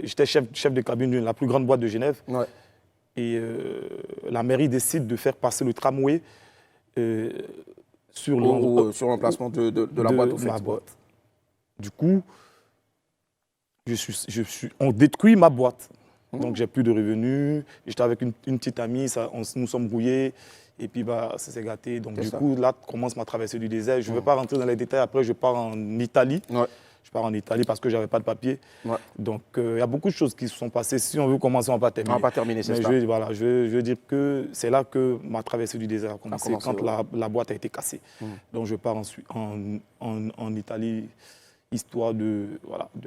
J'étais chef de cabine de la plus grande boîte de Genève. Ouais. Et la mairie décide de faire passer le tramway sur l'emplacement de la boîte, en fait. ma boîte. Du coup, on détruit ma boîte. Donc, j'ai plus de revenus. J'étais avec une petite amie, nous sommes brouillés. Et puis, ça s'est gâté. Donc, du coup, là commence ma traversée du désert. Je ne vais pas rentrer dans les détails. Après, je pars en Italie. Ouais. Je pars en Italie parce que je n'avais pas de papier. Ouais. Donc, il y a beaucoup de choses qui se sont passées. Si on veut commencer, on ne va pas terminer. On ne va pas terminer, c'est ça. Je veux dire que c'est là que ma traversée du désert a commencé, quand la boîte a été cassée. Donc, je pars ensuite en Italie, histoire de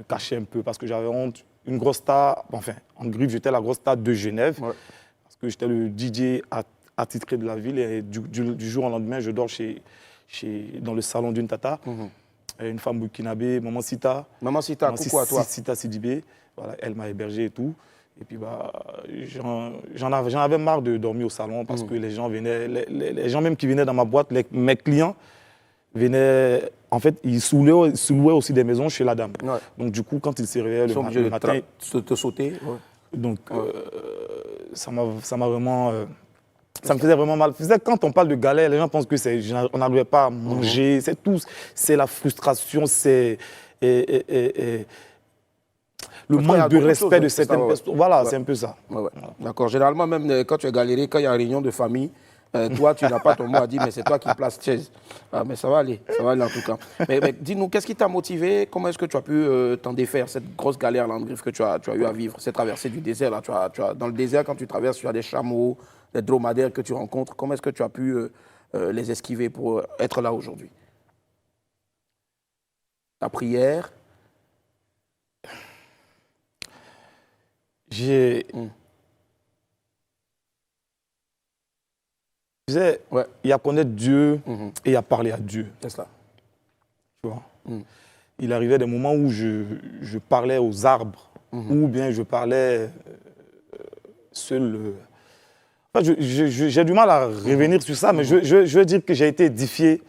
cacher un peu, parce que j'avais honte. Une grosse star, enfin, en griffe, j'étais la grosse star de Genève, parce que j'étais le DJ attitré de la ville. Et du jour au lendemain, je dors dans le salon d'une tata. Une femme burkinabé, Maman Sita. Maman Sita, coucou à toi. Sita Sidibé, voilà, elle m'a hébergé et tout. Et puis j'en avais marre de dormir au salon parce que les gens venaient, les gens même qui venaient dans ma boîte, mes clients venaient, en fait, ils sous-louaient aussi des maisons chez la dame. Ouais. Donc du coup, quand ils se réveillaient le matin, te sauter. Ouais. Donc ça m'a vraiment... ça me faisait vraiment mal. Quand on parle de galère, les gens pensent que on n'arrivait pas à manger, c'est tout. C'est la frustration, c'est le manque de respect de certaines personnes. Voilà, c'est un peu ça. Voilà. D'accord. Généralement, même quand tu es galéré, quand il y a une réunion de famille, toi, tu n'as pas ton mot à dire, mais c'est toi qui places chaise. Ah, mais ça va aller en tout cas. Mais dis-nous, qu'est-ce qui t'a motivé? Comment est-ce que tu as pu t'en défaire, cette grosse galère là, en griffe que tu as eu à vivre, cette traversée du désert là, dans le désert, quand tu traverses, tu as des chameaux, des dromadaires que tu rencontres. Comment est-ce que tu as pu les esquiver pour être là aujourd'hui? La prière. Il y a connaître Dieu et il y a parler à Dieu. C'est ça. Tu vois? Il arrivait des moments où je parlais aux arbres ou bien je parlais seul. J'ai du mal à revenir sur ça, mais je veux dire que j'ai été édifié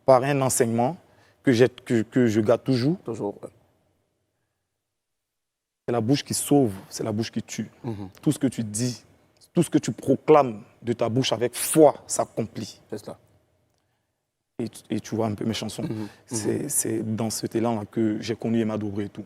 par un enseignement que je garde toujours. C'est la bouche qui sauve, c'est la bouche qui tue. Tout ce que tu dis, tout ce que tu proclames de ta bouche avec foi s'accomplit. C'est ça. Et tu vois un peu mes chansons. C'est dans cet élan-là que j'ai connu Emma Dobré et tout.